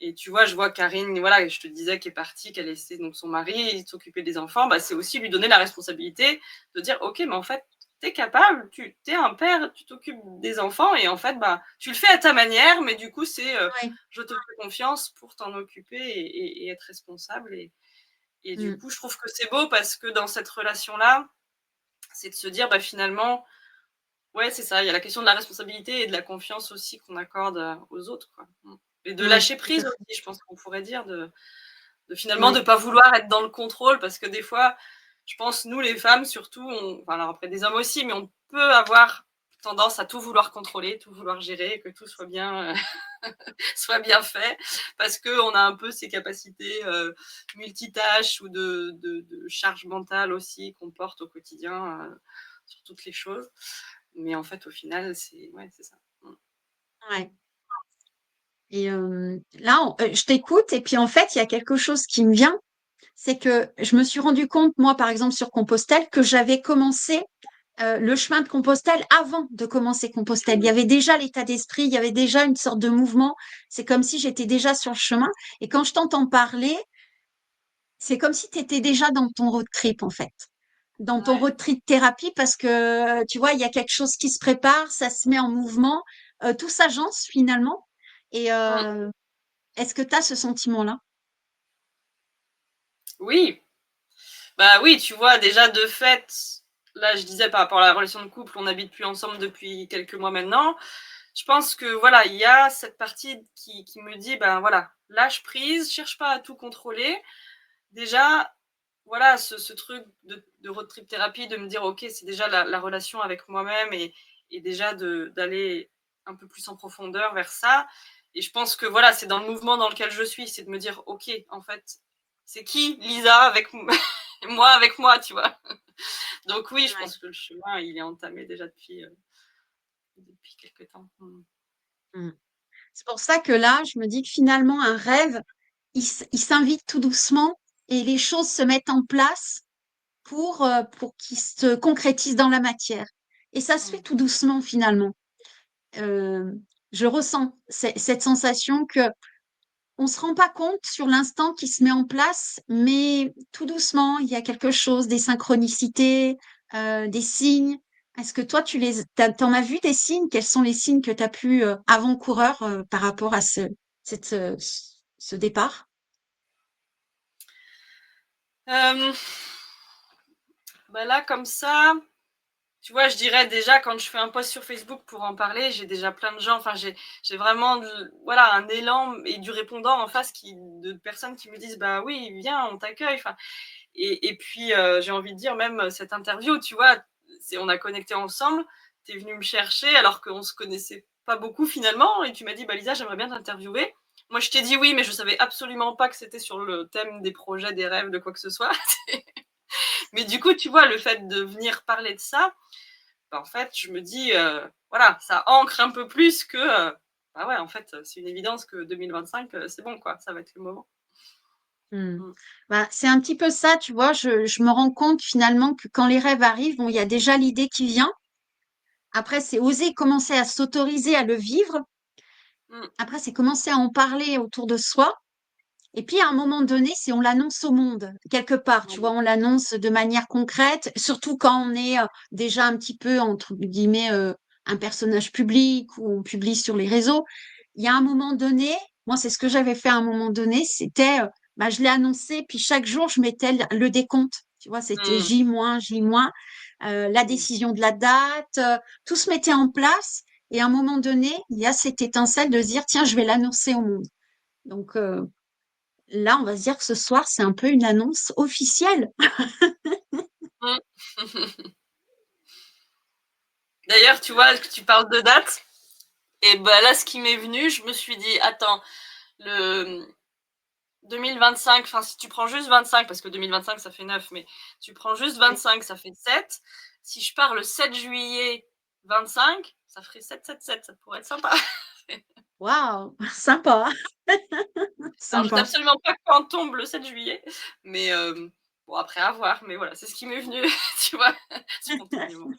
et tu vois, je vois Karine, voilà, je te disais qui est partie, qui a laissé donc son mari s'occuper des enfants, bah, c'est aussi lui donner la responsabilité de dire: «OK, mais en fait, tu es capable, tu es un père, tu t'occupes des enfants et en fait, bah, tu le fais à ta manière, mais du coup, c'est, oui. je te fais confiance pour t'en occuper et être responsable» et du Mm. coup, je trouve que c'est beau parce que dans cette relation-là, c'est de se dire, bah, finalement, ouais, c'est ça, il y a la question de la responsabilité et de la confiance aussi qu'on accorde, aux autres, quoi. Et de Oui, lâcher tout prise à fait. aussi, je pense qu'on pourrait dire, de finalement de Oui, pas vouloir être dans le contrôle parce que des fois, je pense nous les femmes surtout, enfin alors après des hommes aussi, mais on peut avoir tendance à tout vouloir contrôler, tout vouloir gérer, que tout soit bien, soit bien fait parce qu'on a un peu ces capacités, multitâches ou de charge mentale aussi qu'on porte au quotidien, sur toutes les choses. Mais en fait, au final, c'est ouais, c'est ça. Mmh. Ouais. Et là, je t'écoute et puis en fait, il y a quelque chose qui me vient, c'est que je me suis rendu compte, moi, par exemple, sur Compostelle, que j'avais commencé le chemin de Compostelle avant de commencer Compostelle. Il y Mmh. avait déjà l'état d'esprit, il y avait déjà une sorte de mouvement. C'est comme si j'étais déjà sur le chemin. Et quand je t'entends parler, c'est comme si tu étais déjà dans ton road trip, en fait. Dans ton Ouais. road trip thérapie, parce que, tu vois, il y a quelque chose qui se prépare, ça se met en mouvement, tout s'agence finalement. Et Mmh. est-ce que tu as ce sentiment-là? Oui, bah, oui, tu vois, déjà de fait, là, je disais par rapport à la relation de couple, on n'habite plus ensemble depuis quelques mois maintenant. Je pense que, voilà, il y a cette partie qui me dit: «Ben, voilà, lâche prise, cherche pas à tout contrôler». Déjà, voilà, ce truc de road trip thérapie, de me dire: «OK, c'est déjà la relation avec moi-même» et déjà d'aller un peu plus en profondeur vers ça et je pense que, voilà, c'est dans le mouvement dans lequel je suis, c'est de me dire: «OK, en fait, c'est qui Lisa avec m moi avec moi?» tu vois? Donc oui, je Ouais. pense que le chemin, il est entamé déjà depuis quelque temps. Mmh. Mmh. C'est pour ça que là, je me dis que finalement, un rêve, il s'invite tout doucement et les choses se mettent en place pour qu'il se concrétise dans la matière. Et ça se fait Mmh. tout doucement finalement. Euh, je ressens cette sensation que on se rend pas compte sur l'instant qui se met en place, mais tout doucement, il y a quelque chose, des synchronicités, des signes. Est-ce que toi, t'en as vu des signes? Quels sont les signes que tu as pu avant-coureur par rapport à cette, ce départ? Hem, Bah, là, comme ça, tu vois, je dirais déjà quand je fais un post sur Facebook pour en parler, j'ai déjà plein de gens, enfin j'ai vraiment voilà, un élan et du répondant en face de personnes qui me disent: «Bah oui, viens, on t'accueille». Enfin, et puis j'ai envie de dire même cette interview, tu vois, on a connecté ensemble, tu es venu me chercher alors qu'on se connaissait pas beaucoup finalement, et tu m'as dit: «Bah Lisa, j'aimerais bien t'interviewer». Moi, je t'ai dit oui, mais je savais absolument pas que c'était sur le thème des projets, des rêves, de quoi que ce soit. Mais du coup, tu vois, le fait de venir parler de ça, bah, en fait, je me dis, voilà, ça ancre un peu plus que, bah, ouais, en fait, c'est une évidence que 2025, c'est bon, quoi, ça va être le moment. Hmm. Mmh. Bah, c'est un petit peu ça, tu vois, je me rends compte finalement que quand les rêves arrivent, bon, il y a déjà l'idée qui vient. Après, c'est oser commencer à s'autoriser à le vivre. Mmh. Après, c'est commencer à en parler autour de soi. Et puis, à un moment donné, c'est on l'annonce au monde, quelque part, tu vois, Mmh. on l'annonce de manière concrète, surtout quand on est déjà un petit peu, entre guillemets, un personnage public ou on publie sur les réseaux. Il y a un moment donné, moi, c'est ce que j'avais fait à un moment donné, c'était, bah, je l'ai annoncé, puis chaque jour, je mettais le décompte. Tu vois, c'était Mmh. J moins, J moins, la Mmh. décision de la date, tout se mettait en place. Et à un moment donné, il y a cette étincelle de se dire, tiens, je vais l'annoncer au monde. Donc, là, on va se dire que ce soir, c'est un peu une annonce officielle. Mmh. D'ailleurs, tu vois, que tu parles de date et bah, là, ce qui m'est venu, je me suis dit: «Attends, le 2025, enfin, si tu prends juste 25, parce que 2025, ça fait 9, mais tu prends juste Ouais. 25, ça fait 7. Si je pars le 7 juillet 25, ça ferait 777, ça pourrait être sympa». Waouh, sympa, Alors, je sais sympa, absolument pas quand tombe le 7 juillet, mais bon, après à voir, mais voilà, c'est ce qui m'est venu, tu vois, spontanément.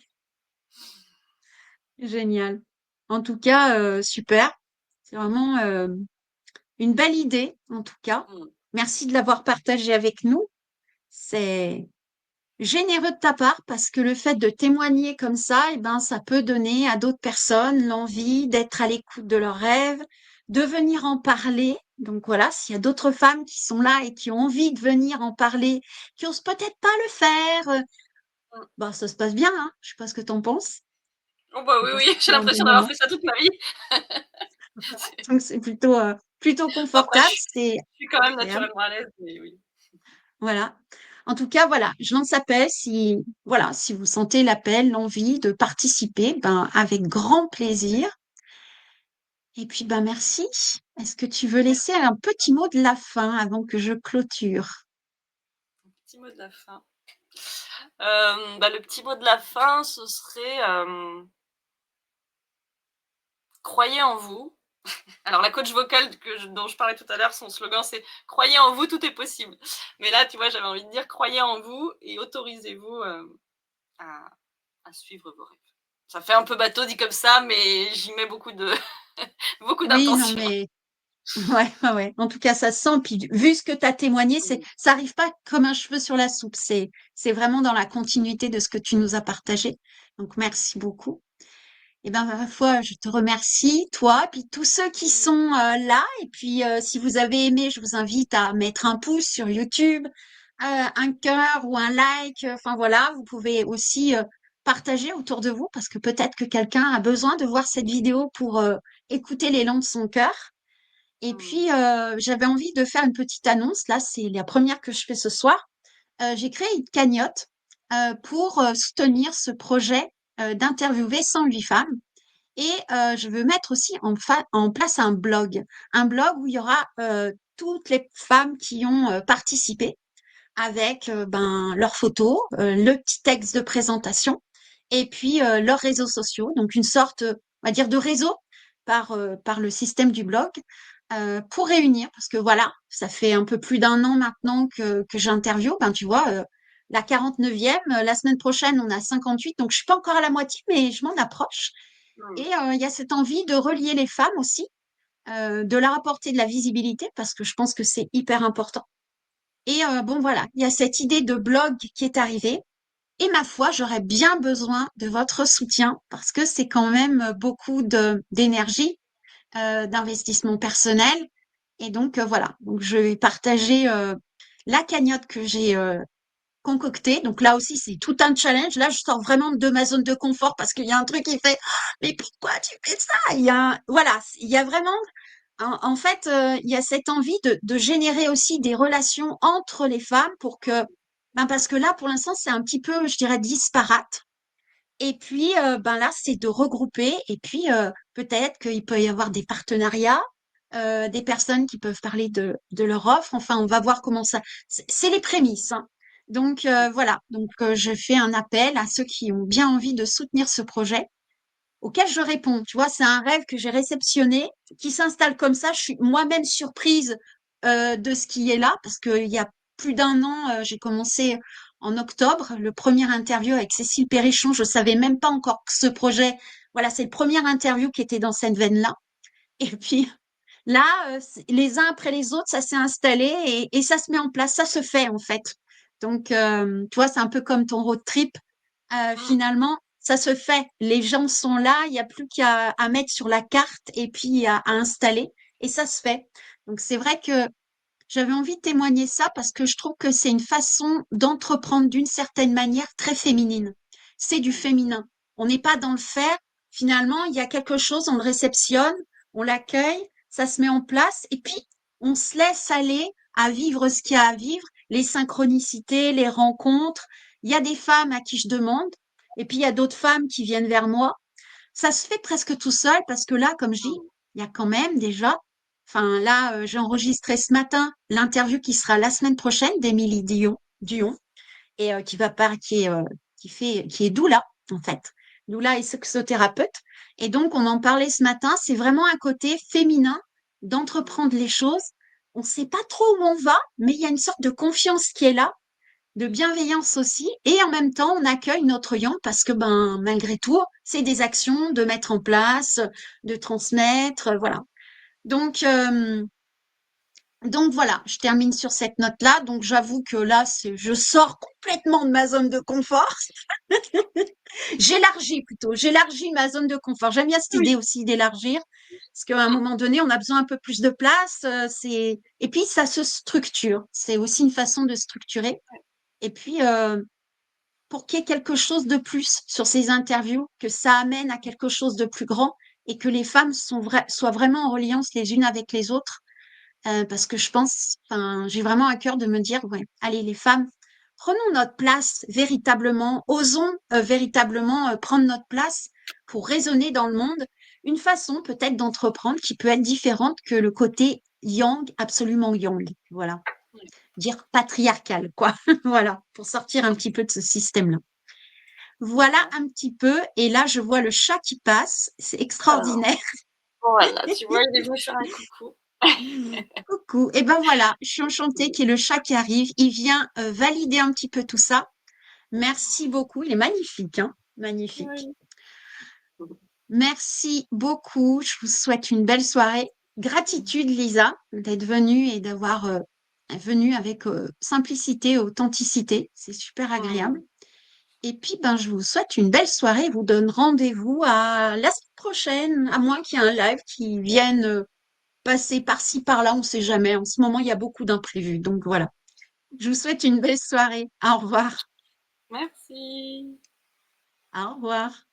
génial. En tout cas, super. C'est vraiment une belle idée, en tout cas. Mmh. Merci de l'avoir partagé avec nous. C'est généreux de ta part parce que le fait de témoigner comme ça, eh ben, ça peut donner à d'autres personnes l'envie d'être à l'écoute de leurs rêves, de venir en parler. Donc voilà, s'il y a d'autres femmes qui sont là et qui ont envie de venir en parler, qui osent peut-être pas le faire, Mmh. bah, ça se passe bien, hein. Je sais pas ce que tu en penses. Oh bah, Tu oui, passes oui, j'ai plutôt un bon l'impression d'avoir moment. fait ça toute ma vie. C'est Donc c'est plutôt bon, après, confortable, c'est je suis quand même agréable. naturellement à l'aise, mais oui. Voilà. En tout cas, voilà, je lance appel si, voilà, si vous sentez l'appel, l'envie de participer, ben, avec grand plaisir. Et puis, ben, merci. Est-ce que tu veux laisser un petit mot de la fin avant que je clôture? Petit mot de la fin. Bah, le petit mot de la fin, ce serait, croyez en vous. Alors, la coach vocale dont je parlais tout à l'heure, son slogan, c'est croyez en vous, tout est possible. Mais là, tu vois, j'avais envie de dire croyez en vous et autorisez-vous à, à suivre vos rêves. Ça fait un peu bateau dit comme ça, mais j'y mets beaucoup de beaucoup Oui, non, d'intention. mais ouais, ouais, ouais. En tout cas, ça se sent. Puis, vu ce que tu as témoigné, ça arrive pas comme un cheveu sur la soupe. C'est vraiment dans la continuité de ce que tu nous as partagé. Donc, merci beaucoup. Eh ben, ma foi, je te remercie, toi, puis tous ceux qui sont là. Et puis, si vous avez aimé, je vous invite à mettre un pouce sur YouTube, un cœur ou un like. Enfin, voilà, vous pouvez aussi partager autour de vous parce que peut-être que quelqu'un a besoin de voir cette vidéo pour écouter l'élan de son cœur. Et puis, j'avais envie de faire une petite annonce. Là, c'est la première que je fais ce soir. J'ai créé une cagnotte pour soutenir ce projet d'interviewer 108 femmes. Et je veux mettre aussi en place un blog où il y aura toutes les femmes qui ont participé avec ben, leurs photos, le petit texte de présentation et puis leurs réseaux sociaux. Donc une sorte, on va dire, de réseau par le système du blog pour réunir, parce que voilà, ça fait un peu plus d'un an maintenant que j'interviewe. Ben, tu vois, la 49e, la semaine prochaine, on a 58, donc je suis pas encore à la moitié, mais je m'en approche. Et il y a cette envie de relier les femmes aussi, de leur apporter de la visibilité, parce que je pense que c'est hyper important. Et bon, voilà, il y a cette idée de blog qui est arrivée. Et ma foi, j'aurais bien besoin de votre soutien parce que c'est quand même beaucoup d'énergie, d'investissement personnel. Et donc, voilà. Donc, je vais partager la cagnotte que j'ai concoctée. Donc, là aussi, c'est tout un challenge. Là, je sors vraiment de ma zone de confort parce qu'il y a un truc qui fait, «Ah, mais pourquoi tu fais ça?» Voilà, il y a vraiment en fait, il y a cette envie de générer aussi des relations entre les femmes pour que, ben parce que là, pour l'instant, c'est un petit peu, je dirais, disparate. Et puis, ben là, c'est de regrouper. Et puis, peut-être qu'il peut y avoir des partenariats, des personnes qui peuvent parler de leur offre. Enfin, on va voir comment ça. C'est les prémices, hein. Donc voilà. Donc je fais un appel à ceux qui ont bien envie de soutenir ce projet auquel je réponds. Tu vois, c'est un rêve que j'ai réceptionné, qui s'installe comme ça. Je suis moi-même surprise de ce qui est là, parce qu'il y a plus d'un an, j'ai commencé en octobre, le premier interview avec Cécile Perrichon. Je savais même pas encore que ce projet, voilà, c'est le premier interview qui était dans cette veine-là. Et puis là, les uns après les autres, ça s'est installé et ça se met en place, ça se fait en fait. Donc, tu vois, c'est un peu comme ton road trip. Finalement, ça se fait. Les gens sont là, il n'y a plus qu'à à mettre sur la carte et puis à installer. Et ça se fait. Donc, c'est vrai que j'avais envie de témoigner ça parce que je trouve que c'est une façon d'entreprendre d'une certaine manière très féminine. C'est du féminin. On n'est pas dans le faire. Finalement, il y a quelque chose, on le réceptionne, on l'accueille, ça se met en place et puis on se laisse aller à vivre ce qu'il y a à vivre, les synchronicités, les rencontres. Il y a des femmes à qui je demande et puis il y a d'autres femmes qui viennent vers moi. Ça se fait presque tout seul parce que là, comme je dis, il y a quand même déjà, enfin là, j'ai enregistré ce matin l'interview qui sera la semaine prochaine d'Émilie Dion et qui va par, qui est doula en fait, doula et sexothérapeute. Et donc on en parlait ce matin. C'est vraiment un côté féminin d'entreprendre les choses. On ne sait pas trop où on va, mais il y a une sorte de confiance qui est là, de bienveillance aussi, et en même temps, on accueille notre yang parce que, ben, malgré tout, c'est des actions de mettre en place, de transmettre, voilà. Donc, euh, donc voilà, je termine sur cette note-là. Donc j'avoue que là, je sors complètement de ma zone de confort. J'élargis ma zone de confort. J'aime bien cette idée Oui. aussi d'élargir, parce qu'à un moment donné, on a besoin un peu plus de place. Et puis ça se structure. C'est aussi une façon de structurer. Et puis, pour qu'il y ait quelque chose de plus sur ces interviews, que ça amène à quelque chose de plus grand et que les femmes soient vraiment en reliance les unes avec les autres. Parce que je pense, enfin, j'ai vraiment à cœur de me dire, ouais, allez, les femmes, prenons notre place véritablement, osons véritablement prendre notre place pour résonner dans le monde. Une façon peut-être d'entreprendre qui peut être différente que le côté yang, absolument yang. Voilà, dire patriarcal, quoi. Voilà, pour sortir un petit peu de ce système-là. Voilà D'accord. un petit peu. Et là, je vois le chat qui passe. C'est Alors, extraordinaire. Voilà, tu vois, il est venu faire un coucou. Coucou. Et ben voilà, je suis enchantée qu'il y ait le chat qui arrive. Il vient valider un petit peu tout ça. Merci beaucoup. Il est magnifique, hein? Magnifique. Oui. Merci beaucoup. Je vous souhaite une belle soirée. Gratitude, Lisa, d'être venue et d'avoir venu avec simplicité et authenticité. C'est super agréable. Mmh. Et puis, ben, je vous souhaite une belle soirée. Je vous donne rendez-vous à la semaine prochaine, à moins qu'il y ait un live qui vienne passer par-ci, par-là. On ne sait jamais. En ce moment, il y a beaucoup d'imprévus. Donc voilà. Je vous souhaite une belle soirée. Au revoir. Merci. Au revoir.